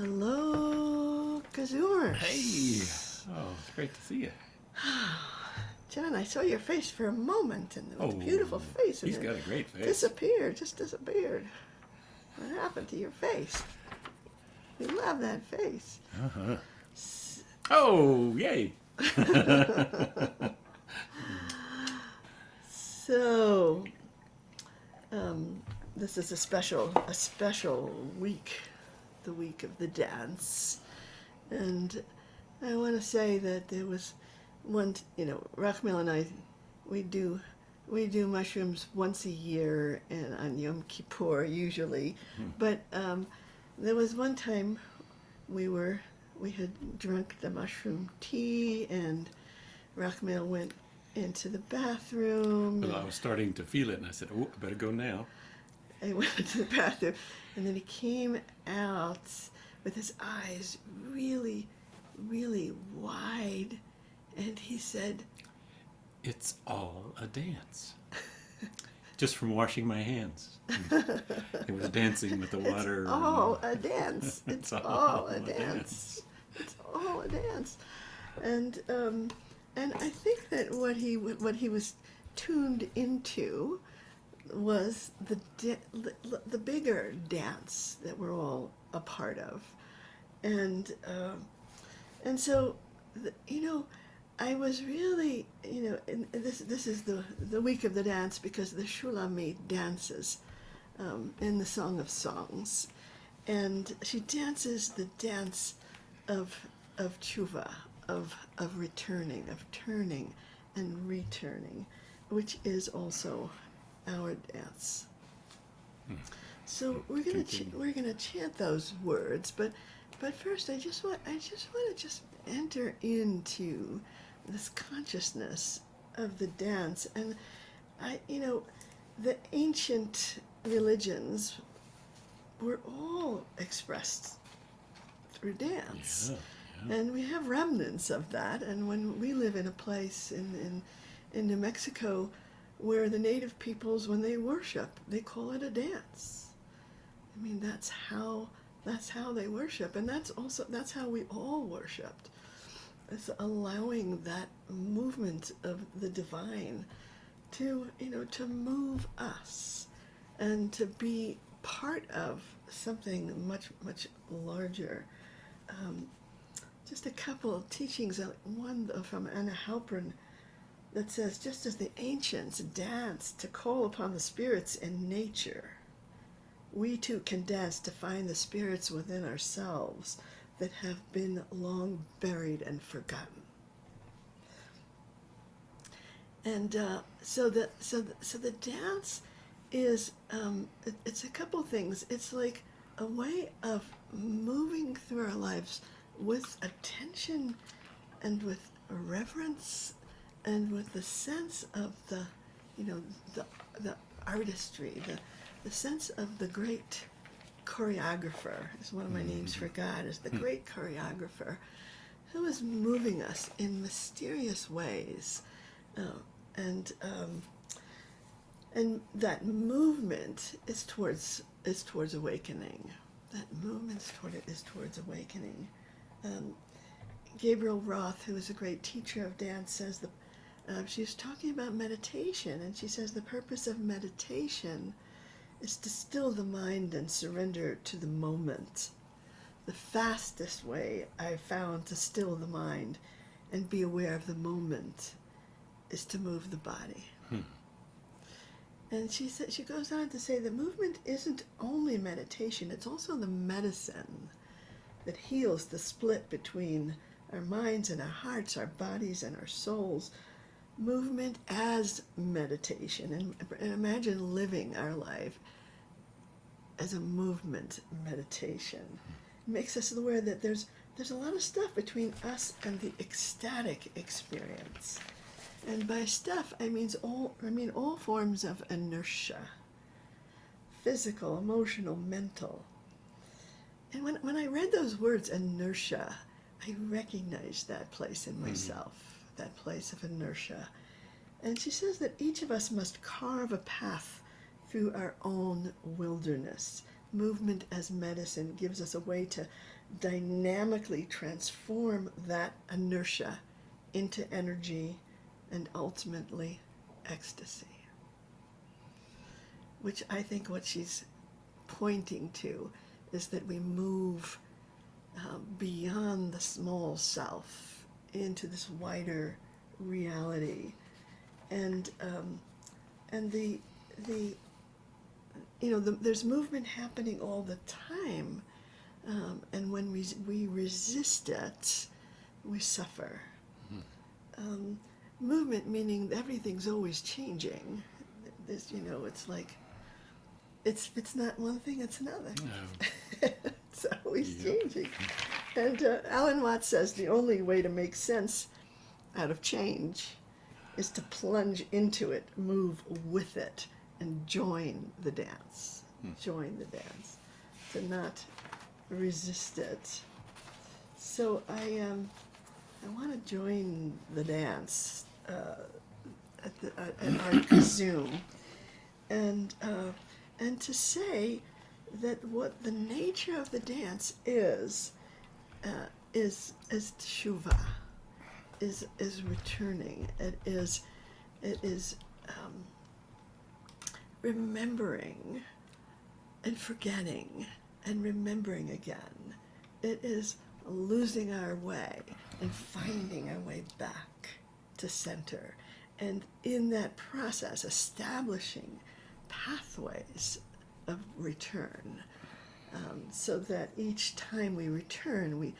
Hello, KZOOMers. Hey! Oh, it's great to see you. John, I saw your face for a moment, and it was a Oh, beautiful face. And He's got a great face. just disappeared. What happened to your face? We love that face. Uh-huh. Oh, yay! So, this is a special week, the week of the dance, and I want to say that there was one, Rachmil and I, we do mushrooms once a year and on Yom Kippur usually, but there was one time we had drunk the mushroom tea and Rachmil went into the bathroom. Well, I was starting to feel it, and I said, "Oh, I better go now." I went into the bathroom, and then he came out with his eyes really, really wide, and he said, It's all a dance. Just from washing my hands. It was dancing with the water. "It's all a dance. It's all a dance. It's all a dance." And I think that what he was tuned into was the bigger dance that we're all a part of, and so I was really and this is the week of the dance because the Shulamit dances in the Song of Songs, and she dances the dance of Tshuvah, of returning, of turning and returning, which is also our dance. So we're gonna chant those words, but first I just want to enter into this consciousness of the dance, and the ancient religions were all expressed through dance. Yeah. And we have remnants of that. And when we live in a place in New Mexico where the native peoples, when they worship, they call it a dance. I mean, that's how they worship, and that's how we all worshipped. It's allowing that movement of the divine to move us and to be part of something much, much larger. Just a couple of teachings, one from Anna Halpern that says, just as the ancients danced to call upon the spirits in nature, we too can dance to find the spirits within ourselves that have been long buried and forgotten. And so the dance is it's a couple things. It's like a way of moving through our lives with attention and with reverence and with the sense of the artistry, the sense of the great choreographer is one of my names for God, is the great choreographer who is moving us in mysterious ways, and that movement is towards awakening. That movement is towards awakening. Gabriel Roth, who is a great teacher of dance, says she's talking about meditation, and she says the purpose of meditation is to still the mind and surrender to the moment. The fastest way I've found to still the mind and be aware of the moment is to move the body. And she goes on to say the movement isn't only meditation, it's also the medicine that heals the split between our minds and our hearts, our bodies and our souls. Movement as meditation, and imagine living our life as a movement meditation. It makes us aware that there's a lot of stuff between us and the ecstatic experience. And by stuff, I mean all forms of inertia, physical, emotional, mental. And when I read those words, inertia, I recognized that place in myself, that place of inertia. And she says that each of us must carve a path through our own wilderness. Movement as medicine gives us a way to dynamically transform that inertia into energy and ultimately ecstasy. Which I think what she's pointing to is that we move beyond the small self into this wider reality, and the there's movement happening all the time, and when we resist it, we suffer. Movement meaning everything's always changing. It's like it's not one thing, it's another. No. It's always changing. And Alan Watts says the only way to make sense out of change is to plunge into it, move with it, and join the dance. Join the dance, to not resist it. So I want to join the dance at our KZOOM, and to say that what the nature of the dance is Tshuvah, is returning. It is remembering and forgetting and remembering again. It is losing our way and finding our way back to center, and in that process establishing pathways of return, so that each time we return, we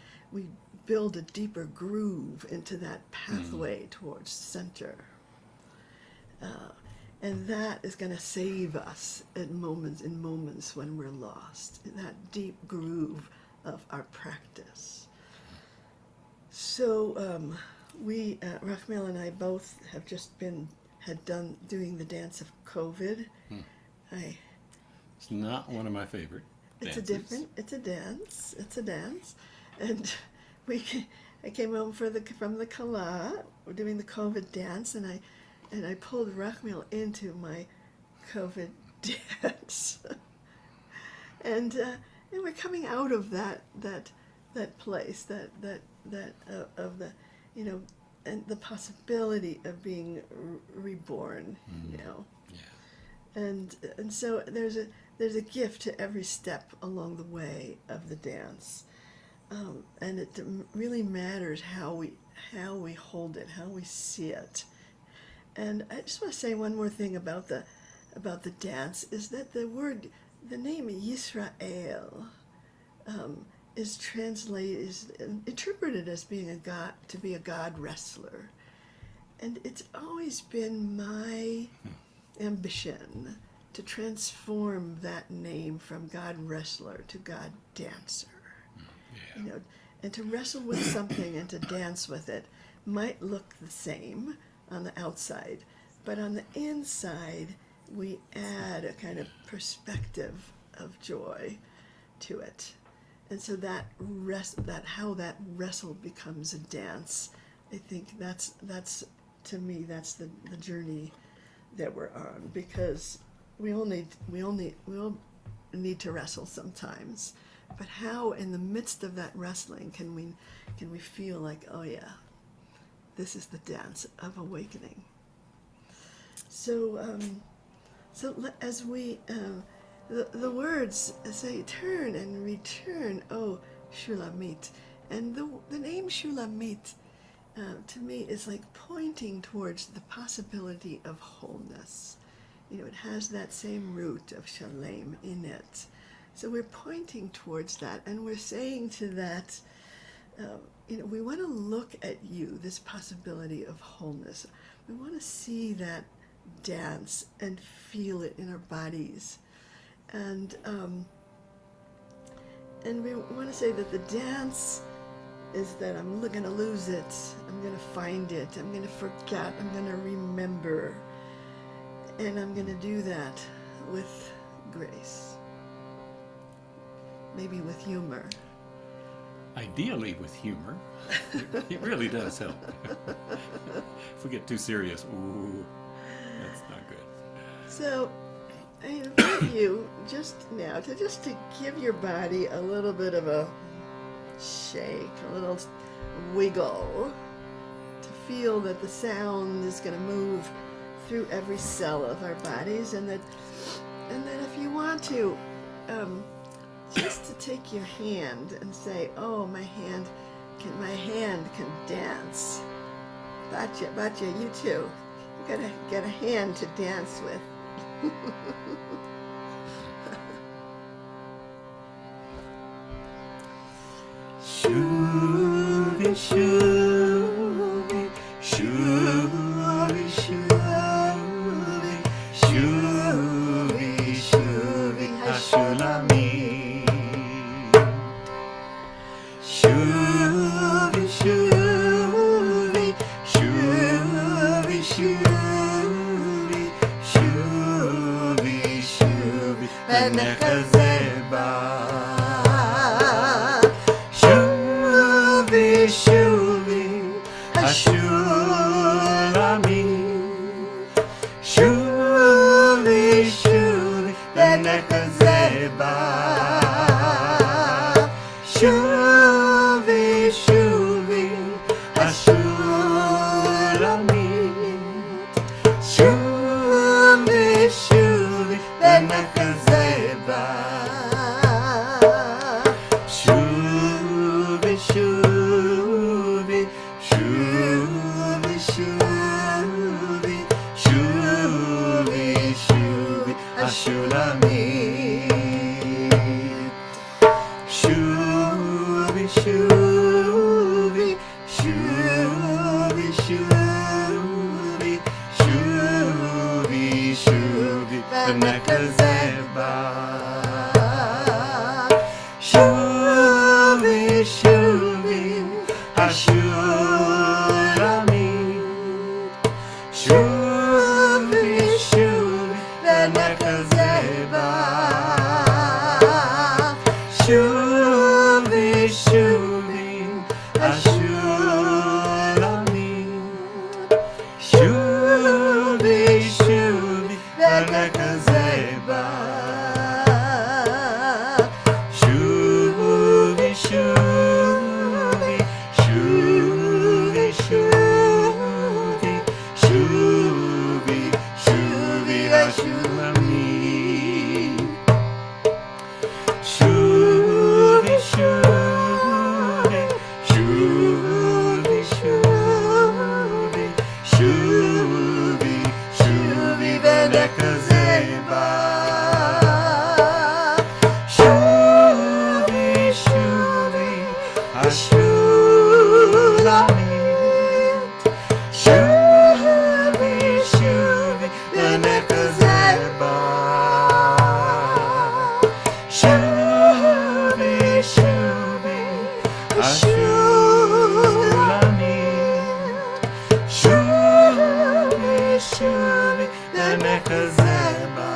build a deeper groove into that pathway towards center. And that is going to save us in moments when we're lost, in that deep groove of our practice. So we, Rachmel and I both have just done doing the dance of COVID. It's not one of my favorite dances. It's a dance. And I came home from the Kala, doing the COVID dance, and I pulled Rachmel into my COVID dance. and we're coming out of that place, that of the, and the possibility of being reborn, Yeah. And so there's a gift to every step along the way of the dance, and it really matters how we hold it, how we see it. And I just want to say one more thing about the dance, is that the name Yisrael is interpreted as being a God wrestler, and it's always been my ambition to transform that name from God wrestler to God dancer. Yeah. And to wrestle with something and to dance with it might look the same on the outside, but on the inside we add a kind of perspective of joy to it. And so how that wrestle becomes a dance, I think that's to me that's the journey that we're on, because we all need to wrestle sometimes, but how in the midst of that wrestling can we feel like, oh yeah, this is the dance of awakening. So as we the words say, turn and return, oh Shulamit, and the name Shulamit to me is like pointing towards the possibility of wholeness. It has that same root of shalom in it. So we're pointing towards that, and we're saying to that, we want to look at you, this possibility of wholeness. We want to see that dance and feel it in our bodies. And we want to say that the dance is that I'm going to lose it, I'm going to find it, I'm going to forget, I'm going to remember. And I'm going to do that with grace. Maybe with humor. Ideally with humor. It really does help. If we get too serious, ooh, that's not good. So I invite you just now to give your body a little bit of a shake, a little wiggle, to feel that the sound is going to move through every cell of our bodies, and that if you want to, just to take your hand and say, oh, my hand can dance. Batya, you too. You gotta get a hand to dance with. Shuvi, Shuvi, Shuvi, Shuvi, Shuvi, Shuvi, haShulamit. Shuvi, Shuvi, Shuvi, Shuvi, Shuvi, Shuvi, v'nechazeba. Shuvi, haShulamit. Shuvi, Shuvi, v'nechazeba. Shuvi, Shuvi, haShulamit. Shuvi, Shuvi, v'nechazeba. Shuvi, Shuvi, Shuvi, Shuvi, Shuvi, Shuvi, haShulamit. Shuvi, Shuvi, Shuvi, Shuvi, Shuvi, Shuvi, v'nechazeba. Shuvi, Shuvi, haShulamit. Shuvi, Shuvi, v'nechazeba. Shuvi, Shuvi, haShulamit. Shuvi, Shuvi, v'nechazeba. Shuvi, Shuvi, Shuvi, Shuvi, Shuvi, Shuvi, haShulamit. Shuvi, Shuvi, Shuvi, Shuvi, Shuvi, Shuvi, v'nechazeba. Shuvi, Shuvi, haShulamit. Shuvi, Shuvi, v'nechazeba. Shuvi, Shuvi, haShulamit. Shuvi, Shuvi, v'nechazeba.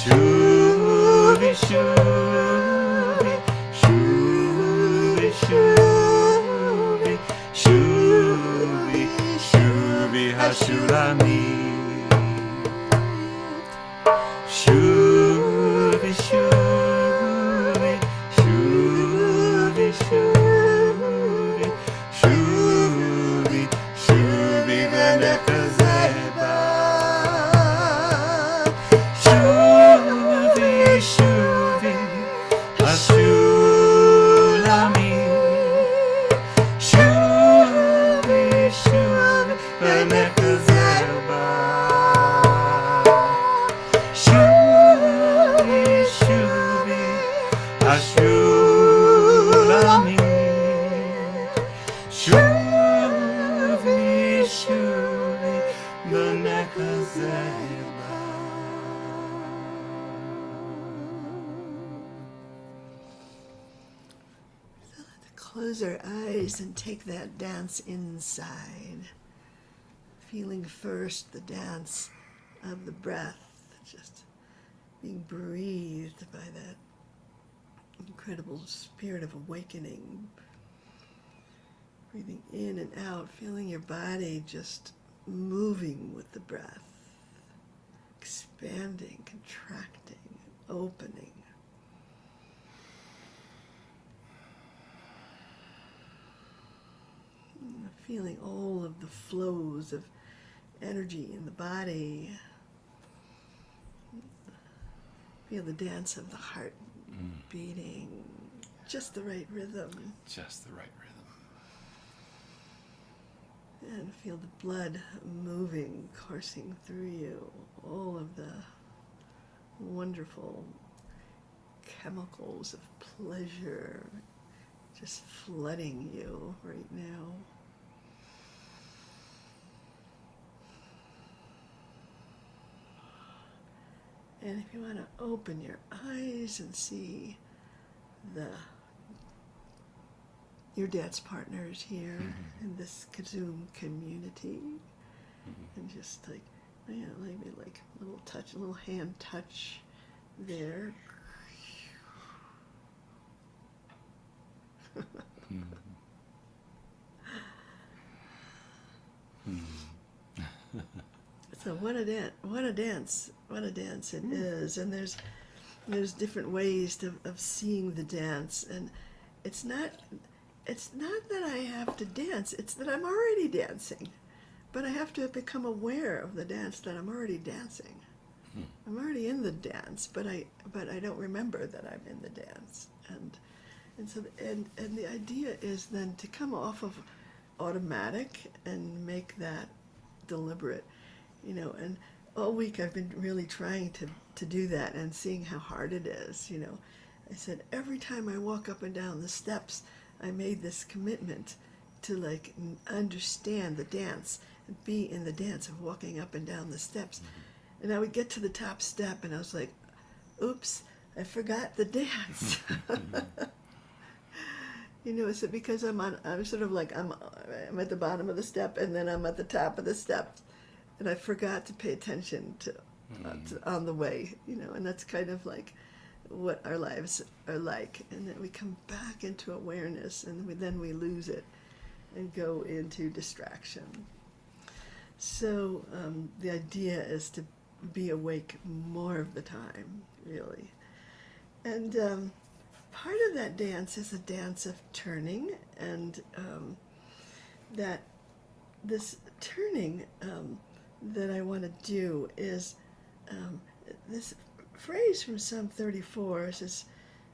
Shuvi, Shuvi, Shuvi, Shuvi, Shuvi, Shuvi, haShulamit. Shuvi, Shuvi, Shuvi, Shuvi, Shuvi, Shuvi, v'nechazeba. Shuvi, Shuvi, haShulamit. Shuvi, Shuvi, v'nechazeba. Shuvi, Shuvi, haShulamit. Shuvi, Shuvi, v'nechazeba. Close our eyes and take that dance inside. Feeling first the dance of the breath, just being breathed by that incredible spirit of awakening. Breathing in and out, feeling your body just moving with the breath, expanding, contracting, opening. feeling all of the flows of energy in the body. Feel the dance of the heart beating, just the right rhythm. Just the right rhythm. And feel the blood moving, coursing through you, all of the wonderful chemicals of pleasure just flooding you right now. And if you want to open your eyes and see your dance partners here in this KZOOM community, and just like, maybe like a little hand touch there. So what a dance it is. And there's different ways of seeing the dance, and it's not that I have to dance, it's that I'm already dancing, but I have to become aware of the dance that I'm already dancing. I'm already in the dance, but I don't remember that I'm in the dance. And so the idea is then to come off of automatic and make that deliberate, and all week I've been really trying to do that and seeing how hard it is. I said every time I walk up and down the steps, I made this commitment to understand the dance and be in the dance of walking up and down the steps. And I would get to the top step and I was like, oops, I forgot the dance. So because I'm at the bottom of the step and then I'm at the top of the step, and I forgot to pay attention to on the way, and that's kind of like what our lives are like. And then we come back into awareness, and then we lose it and go into distraction. So the idea is to be awake more of the time, really. And part of that dance is a dance of turning, and that this turning that I want to do is this phrase from Psalm 34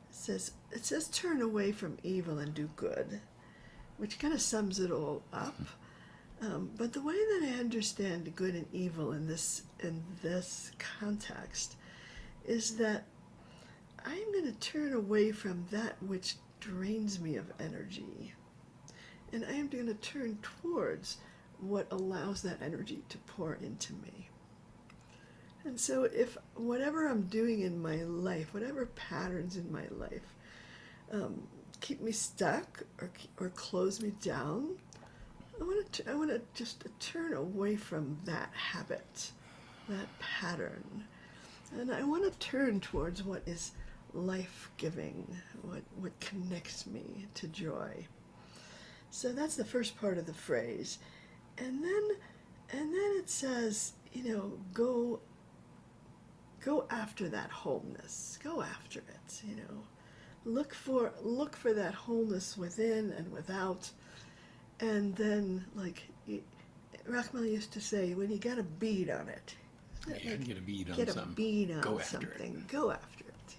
says turn away from evil and do good, which kind of sums it all up. But the way that I understand good and evil in this context is that I'm going to turn away from that which drains me of energy, and I am going to turn towards what allows that energy to pour into me. And so if whatever I'm doing in my life, whatever patterns in my life keep me stuck or close me down, I want to just turn away from that habit, that pattern. And I want to turn towards what is life-giving, what connects me to joy. So that's the first part of the phrase. And then it says, go after that wholeness. Go after it, Look for that wholeness within and without. And then, like Rachmel used to say, when you got a bead on it, Get a bead on get something. a bead on Go after something. it. Go after it,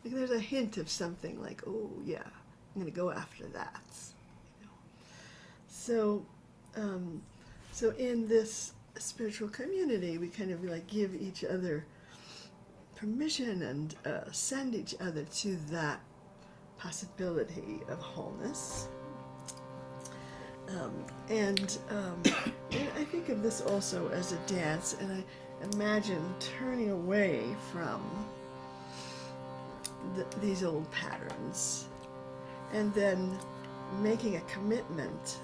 Like there's a hint of something like, oh yeah, I'm going to go after that. So in this spiritual community, we kind of give each other permission and send each other to that possibility of wholeness. And I think of this also as a dance, and I imagine turning away from these old patterns, and then making a commitment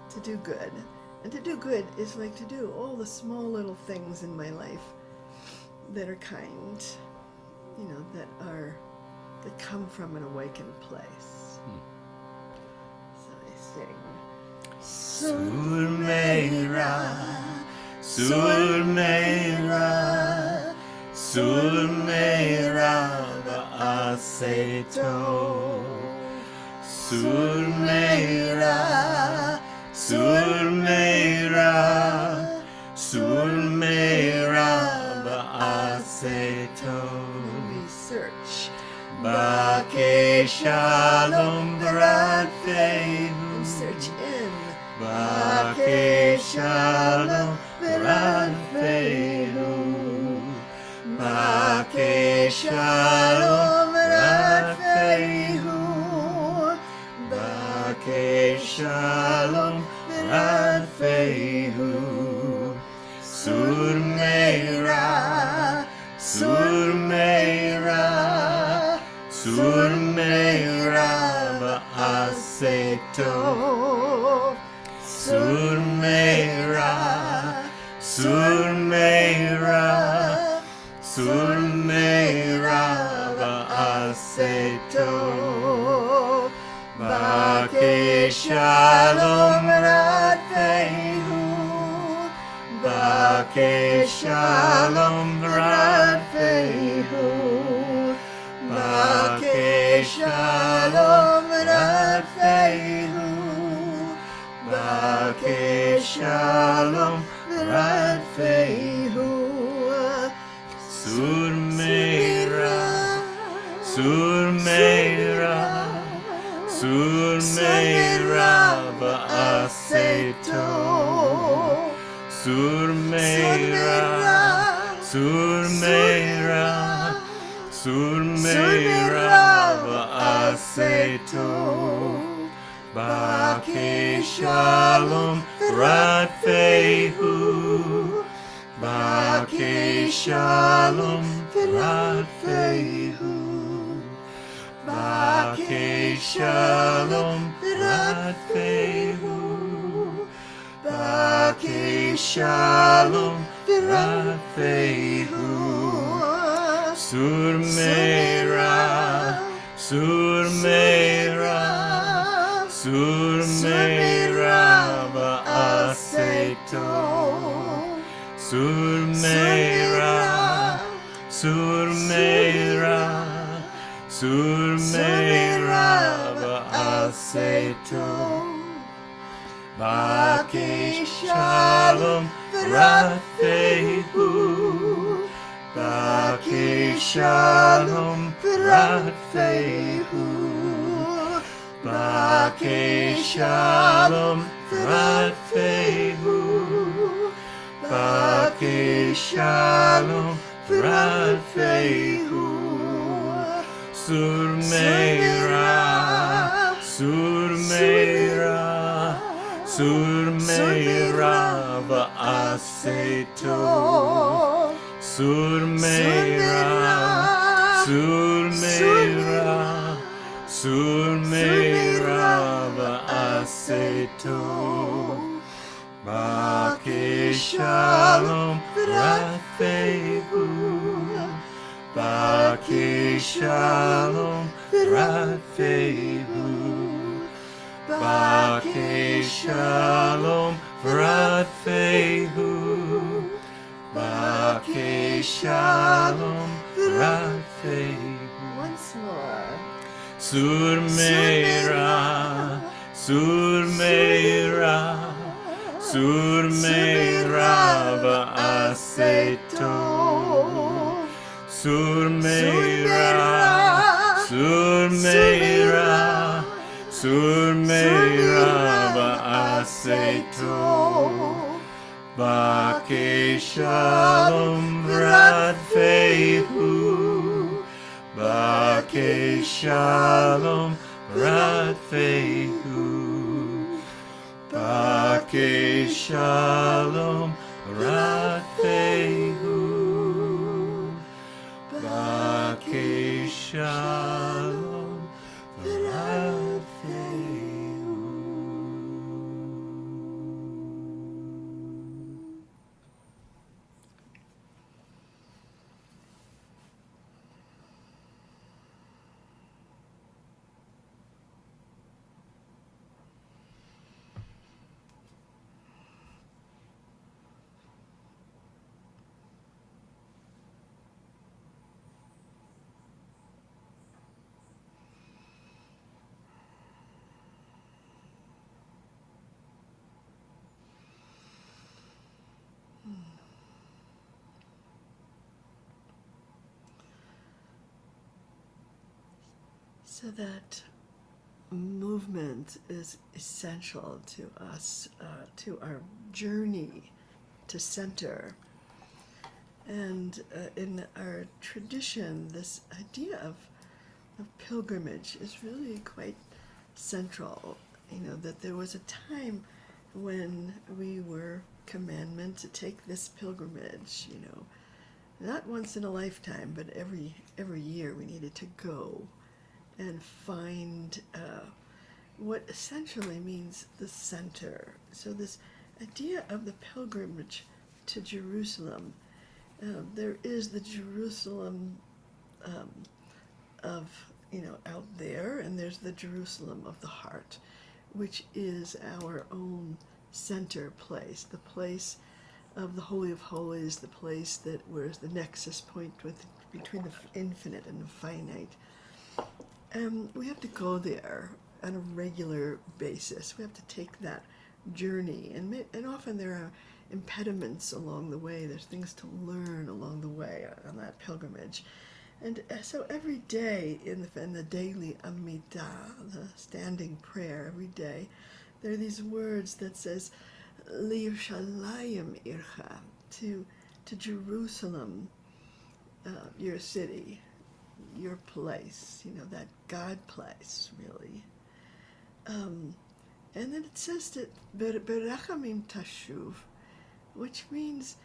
to do good. And to do good is like to do all the small little things in my life that are kind, that come from an awakened place. So I sing. Sur meira, va-asai. Sur meira, Surmeira, Surmeira, va-asai We search. Bakeysh shalom v-rad-fayhu. Search in. Bakeysh shalom v-rad-fayhu. Bakeysh shalom v-rad-fayhu. Bakeysh shalom v-rad-fayhu. Surmeira, Surmeira, Surmeira, va-asai Surmeira, Surmeira, Surmeira, va-asai Bakeysh shalom v-rad-fayhu. Bakeysh shalom v-rad-fayhu. Bakeysh shalom v-rad-fayhu. Bakeysh shalom v-rad-fayhu. Surmeira, Surmeira, Surmeira, va-asai Surmeira, Surmeira, Surmeira, va-asai Bakeysh shalom v-rad-fayhu. Bakeysh shalom v-rad-fayhu. Bakeysh shalom v-rad-fayhu. Bakeysh shalom v-rad-fayhu. Surmeira, Surmeira, Surmeira, va-asai Surmeira, Surmeira, Surmeira, va-asai Bakeysh shalom v-rad-fayhu. Bakeysh shalom v-rad-fayhu. Bakeysh shalom v-rad-fayhu. Bakeysh shalom v-rad-fayhu. Surmeira, Surmeira, Surmeira, va-asai Surmeira, Surmeira, Surmeira, va-asai Bakeysh shalom v-rad-fayhu. Bakeysh shalom v-rad-fayhu. Bakeysh shalom v-rad-fayhu. Bakeysh shalom v-rad-fayhu. Once more. Surmeira, Surmeira, Surmeira, va-asai Surmeira, Surmeira, Surmeira, va-asai Bakeysh shalom v-rad-fayhu. Bakeysh shalom v-rad-fayhu. Bakeysh shalom v-rad-fayhu. Bakeysh shalom v-rad-fayhu. So that movement is essential to us, to our journey to center. And in our tradition, this idea of pilgrimage is really quite central. You know, that there was a time when we were commanded to take this pilgrimage, you know, not once in a lifetime, but every year we needed to go and find what essentially means the center. So this idea of the pilgrimage to Jerusalem, there is the Jerusalem of, you know, out there, and there's the Jerusalem of the heart, which is our own center place, the place of the Holy of Holies, the place that where's the nexus point between the infinite and the finite. We have to go there on a regular basis. We have to take that journey, and often there are impediments along the way. There's things to learn along the way on that pilgrimage. And so every day in the daily Amida, the standing prayer every day, there are these words that says, Ircha, to Jerusalem, your city, your place, you know, that God place, really. And then it says that Tashuv, which means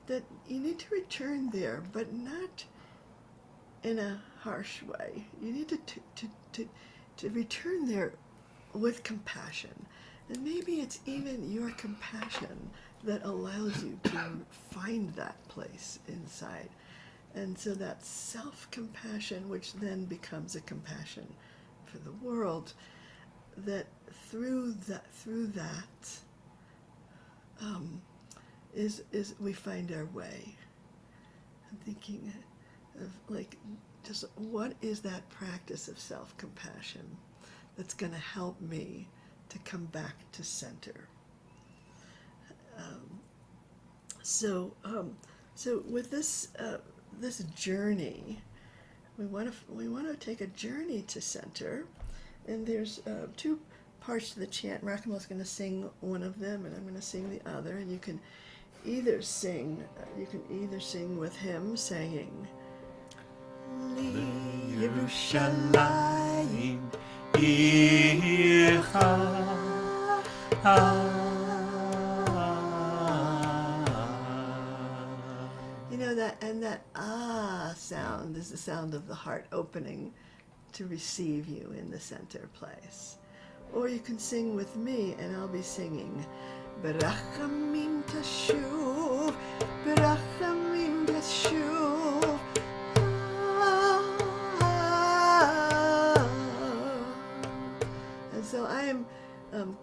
that you need to return there, but not in a harsh way. You need to return there with compassion. And maybe it's even your compassion that allows you to find that place inside. And so that self-compassion, which then becomes a compassion for the world, that through that is we find our way. I'm thinking of, like, just what is that practice of self-compassion that's going to help me to come back to center. So with this this journey, we want to take a journey to center, and there's two parts to the chant. Rachamel's going to sing one of them, and I'm going to sing the other, and you can either sing with him, saying, Yerushalayim Ircha. You know that, and that sound is the sound of the heart opening to receive you in the center place. Or you can sing with me, and I'll be singing, Berachamim Tashuv, Berachamim Tashuv. And so I am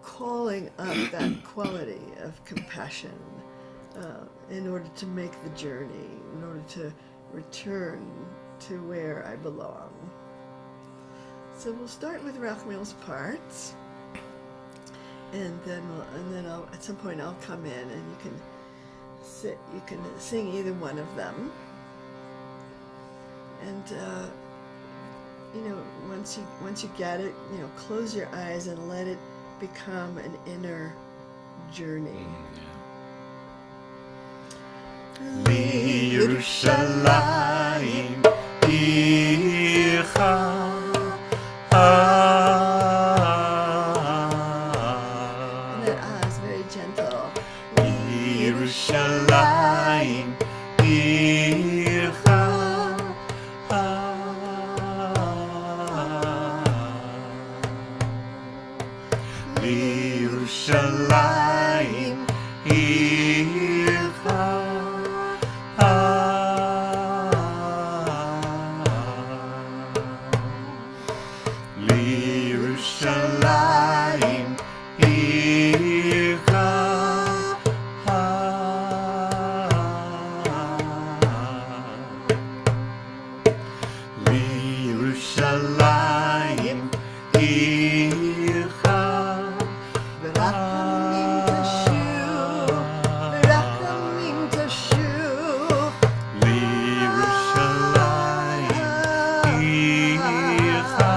calling up that quality of compassion in order to make the journey, in order to return to where I belong. So we'll start with Rachamel's parts, and then at some point I'll come in, and you can sing either one of them. And you know, once you get it, you know, close your eyes and let it become an inner journey. Yerushalayim Ircha. And that is very gentle. Yerushalayim Ircha. Yerushalayim Ircha. Yerushalayim Ircha. Yerushalayim Ircha. Berachamim Tashuv, Yerushalayim Ircha.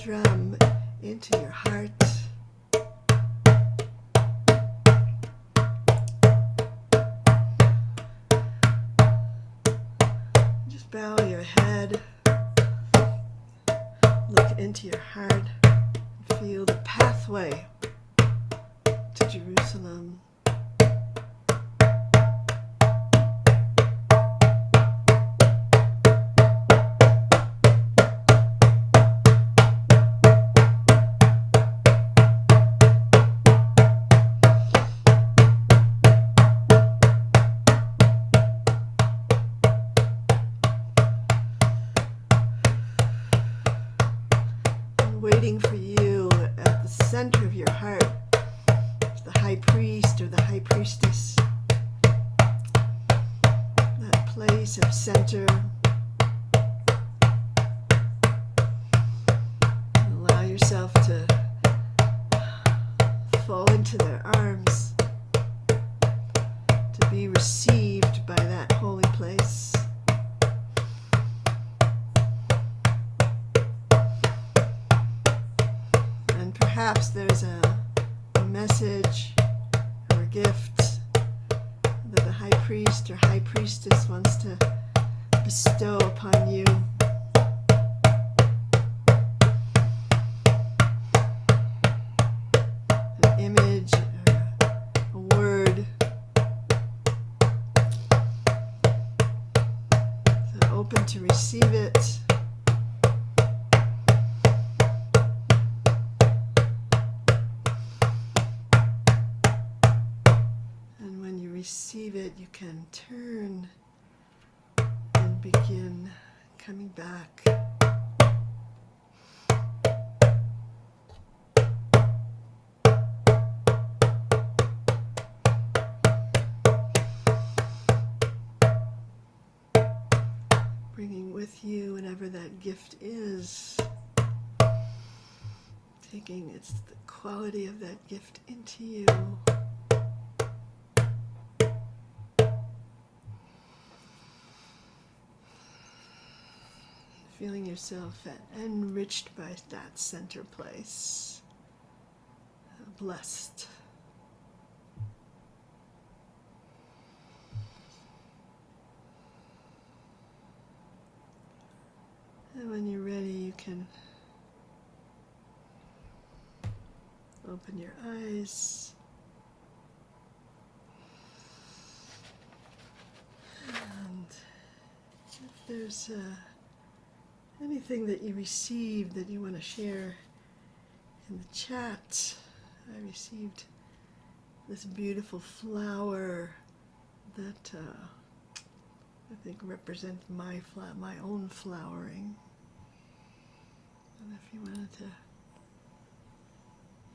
drum into your heart. Just bow your head, look into your heart, and feel the pathway to Jerusalem. Waiting for you at the center of your heart, the high priest or the high priestess, that place of center. Allow yourself to fall into their arms, to be received by that holy place. Perhaps there's a message or a gift that the high priest or high priestess wants to bestow upon you. An image or a word. So open to receive it. Receive it, you can turn and begin coming back. Bringing with you whatever that gift is. Taking the quality of that gift into you. Feeling yourself enriched by that center place, blessed. And when you're ready, you can open your eyes. And if there's anything that you received that you want to share in the chat. I received this beautiful flower that I think represents my own flowering. And if you wanted to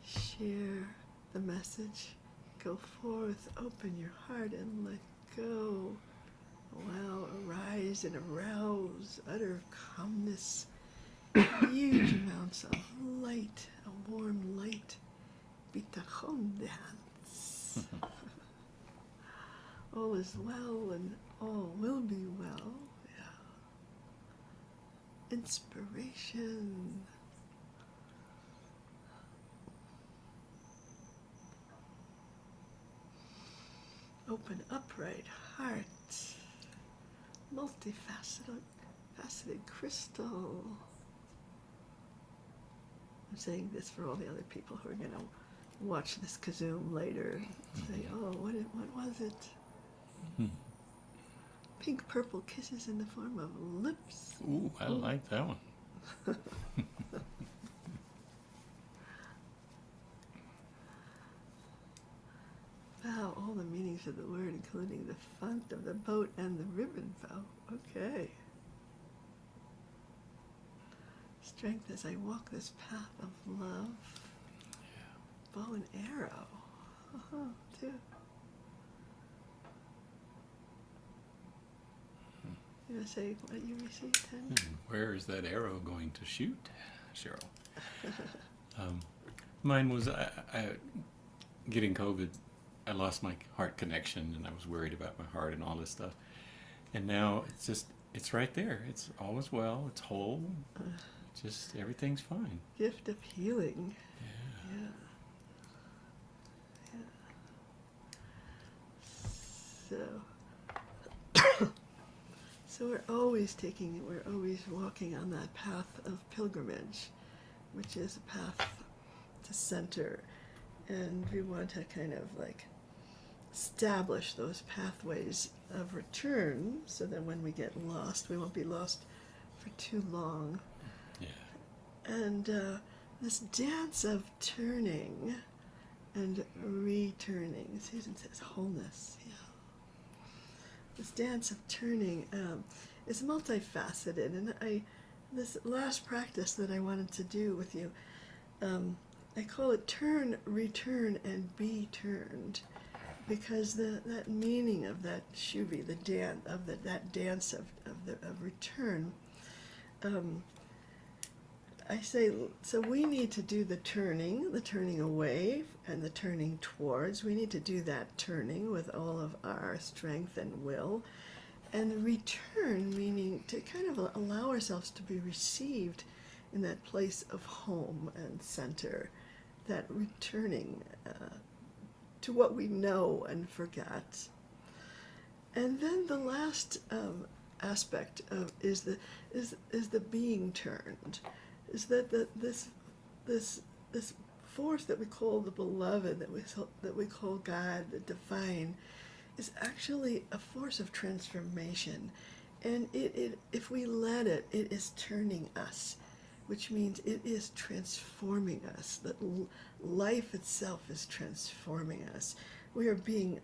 share the message, go forth, open your heart and let go. Allow, arise and arouse, utter calmness, huge amounts of light, a warm light, bitachon dance. All is well and all will be well. Yeah. Inspiration. Open upright heart. Multifaceted crystal. I'm saying this for all the other people who are going to watch this KZOOM later. Say, oh, what was it? Pink purple kisses in the form of lips. Ooh, I like that one. Wow, all the meanings of the word, including the font of the boat and the ribbon bow. Okay. Strength as I walk this path of love. Yeah. Bow and arrow. Too. You want to say what you received, Ted? Where is that arrow going to shoot, Cheryl? Mine was getting COVID. I lost my heart connection, and I was worried about my heart and all this stuff. And now it's right there. It's all is well. It's whole. just everything's fine. Gift of healing. Yeah. So we're always walking on that path of pilgrimage, which is a path to center, and we want to kind of like establish those pathways of return so that when we get lost, we won't be lost for too long. Yeah. And this dance of turning and returning, Susan says wholeness, yeah. This dance of turning is multifaceted, and this last practice that I wanted to do with you, I call it turn, return, and be turned, because that meaning of that Shuvi, the dance of that dance of return. I say, so we need to do the turning away and the turning towards. We need to do that turning with all of our strength and will. And the return, meaning to kind of allow ourselves to be received in that place of home and center, that returning to what we know and forgot. And then the last aspect is the being turned. Is that this force that we call the beloved, that we call God, the divine, is actually a force of transformation, and if we let it is turning us, which means it is transforming us. That life itself is transforming us. We are being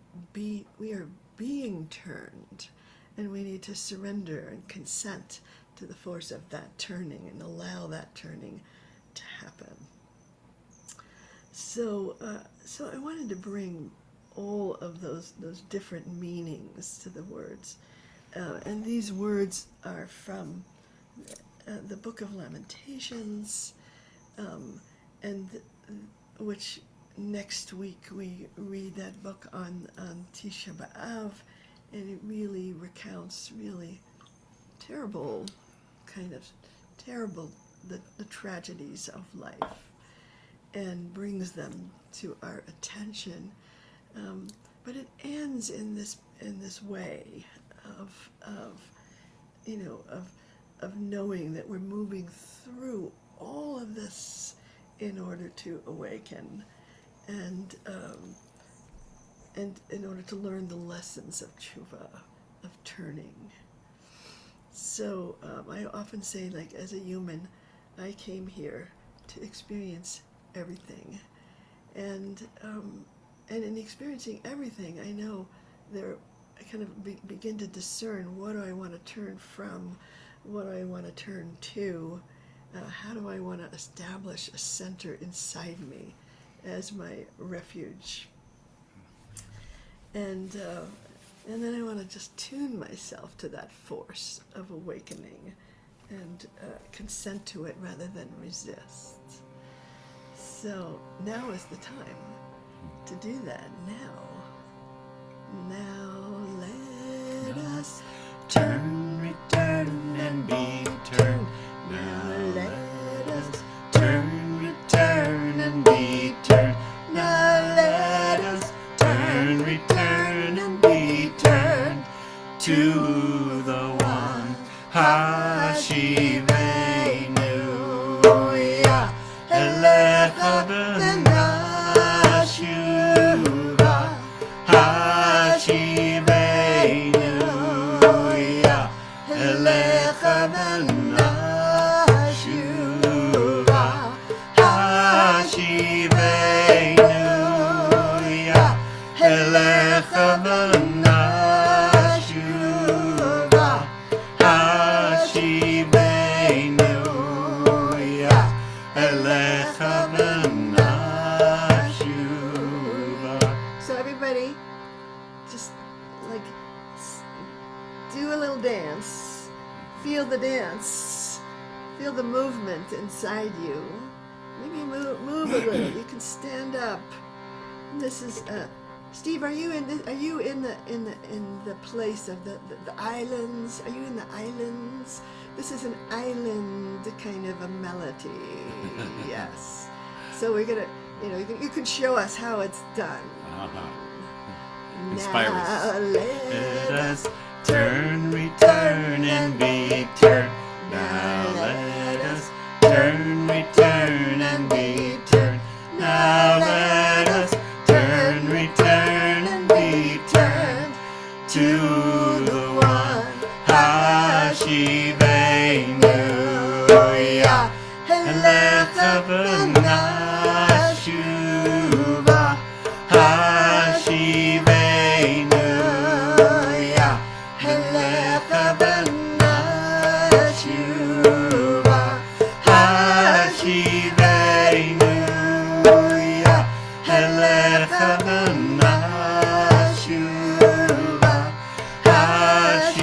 turned, and we need to surrender and consent to the force of that turning and allow that turning to happen. So I wanted to bring all of those different meanings to the words, and these words are from the book of Lamentations, and which next week we read that book on Tisha B'Av, and it really recounts really terrible the tragedies of life, and brings them to our attention. But it ends in this way of knowing that we're moving through all of this in order to awaken, and in order to learn the lessons of Tshuvah, of turning. So I often say, like, as a human, I came here to experience everything, and in experiencing everything, I know I kind of begin to discern, what do I want to turn from, what do I want to turn to, how do I want to establish a center inside me as my refuge, and then I want to just tune myself to that force of awakening and consent to it rather than resist. So now is the time to do that. Now let us Turn, return, and be turned. Now let us Turn, return, and be turned. Now let us turn, return, and be turned to the one. Hashiveynu Yah, elecha Tshuvah. Hashiveynu Yah, elecha Tshuvah. Hashiveynu Yah, elecha Tshuvah. Hashiveynu Yah, elecha Tshuvah. So everybody, just like do a little dance, feel the dance, feel the movement inside you. Maybe move a little. You can stand up. This is Steve, are you in the place of the islands? Are you in the islands? This is an island kind of a melody. Yes. So we're gonna, you can show us how it's done. Inspire Now us. Let us turn, return, and be turned. Now let us turn, return, and be turned. Now let us turn, return, and be turned to the one Hashiveynu Yah, elecha Tshuvah, Hashiveynu Yah, elecha Tshuvah, Hashiveynu Yah, elecha Tshuvah, Hashiveynu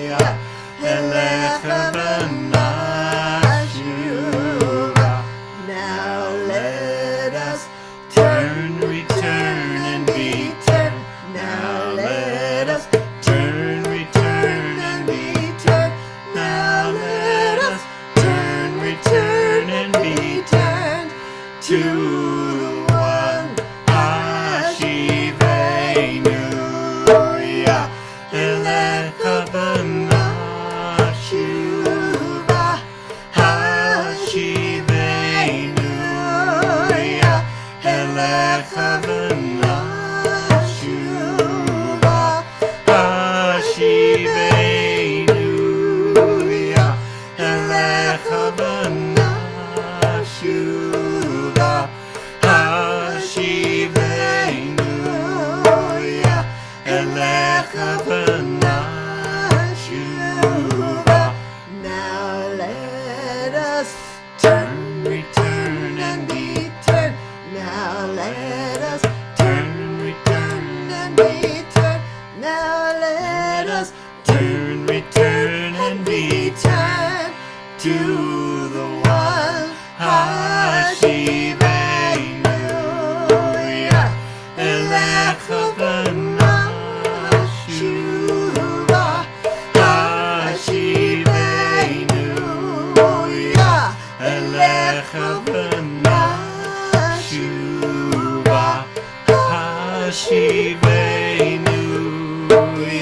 Yah, elecha Tshuvah. Now let us turn, return, and be turned. Now let us turn, return, and be turned. Now let us turn, return, and be turned to the one Hashiveynu Yah, elecha Tshuvah, Hashiveynu Yah, elecha Tshuvah, Hashiveynu Yah, elecha Tshuvah, Hashiveynu Yah, elecha Tshuvah. Now let us turn, return, and be turned. Now let us turn, return, and be turned. Now let us turn, return, and be turned to the one Hashiveynu Yah, elecha Tshuvah, Hashiveynu Yah, elecha Tshuvah, Hashiveynu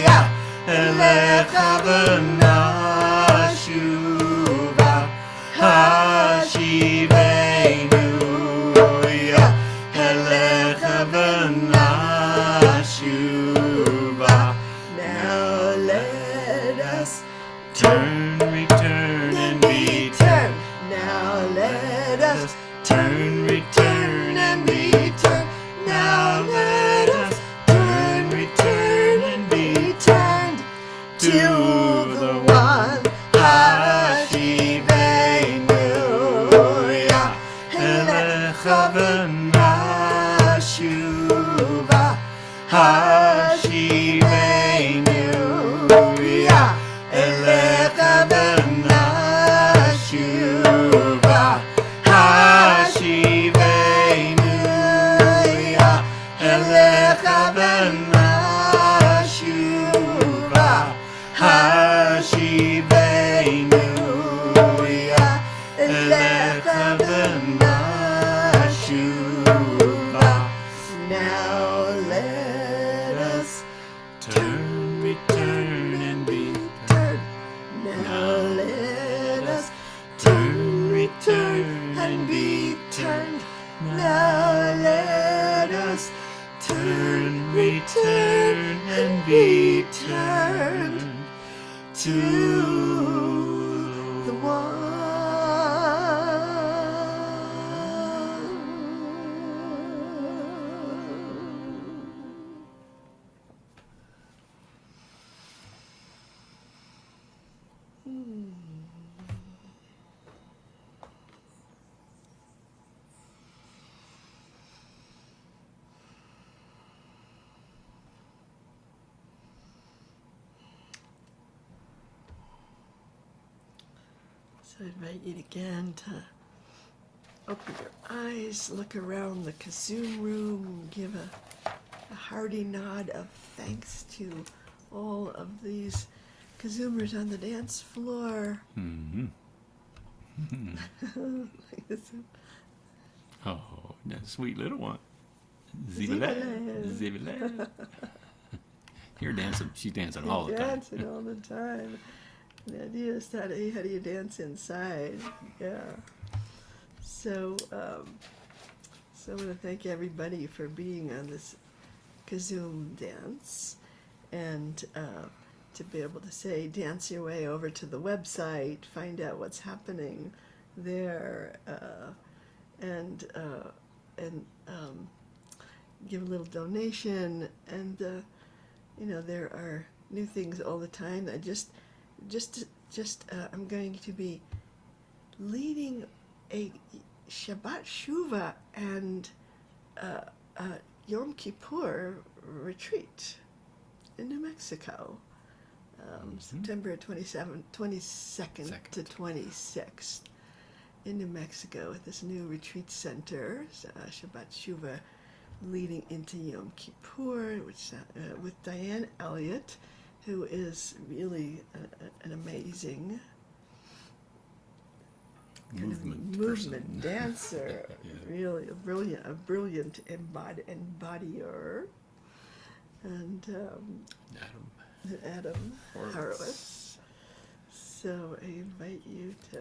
Yah, elecha Tshuvah, Hashiveynu Yah, elecha Tshuvah. Now let us turn, return, and be turned. Now let us turn, return, and be turned. Now let us turn, return, and be turned to the one Hashiveynu Yah, elecha Tshuvah, Hashiveynu Yah, elecha Tshuvah, Hashiveynu Yah, elecha Tshuvah, Hashiveynu Yah, elecha Tshuvah. Now let us turn, return, and be turned. Now let us turn, return, and be turned. Now let us turn, return, and be turned to the one. So I invite you again to open your eyes, look around the KZOOM room, give a hearty nod of thanks to all of these KZOOMers on the dance floor. Mm-hmm. Like this. Oh, that sweet little one. Zibalad. Zibalad. You're dancing. She's dancing all the time. Dancing all the time. The idea is how do you dance inside? Yeah. So, so I want to thank everybody for being on this KZOOM dance, and to be able to say, dance your way over to the website, find out what's happening there, and give a little donation, and you know, there are new things all the time. I'm going to be leading a Shabbat Tshuvah and Yom Kippur retreat in New Mexico, September 22nd to 26th in New Mexico at this new retreat center, Shabbat Tshuvah, leading into Yom Kippur, which with Diane Elliott, who is really an amazing movement dancer, Yeah. really a brilliant embodier, and Adam Horowitz. Horowitz. So I invite you to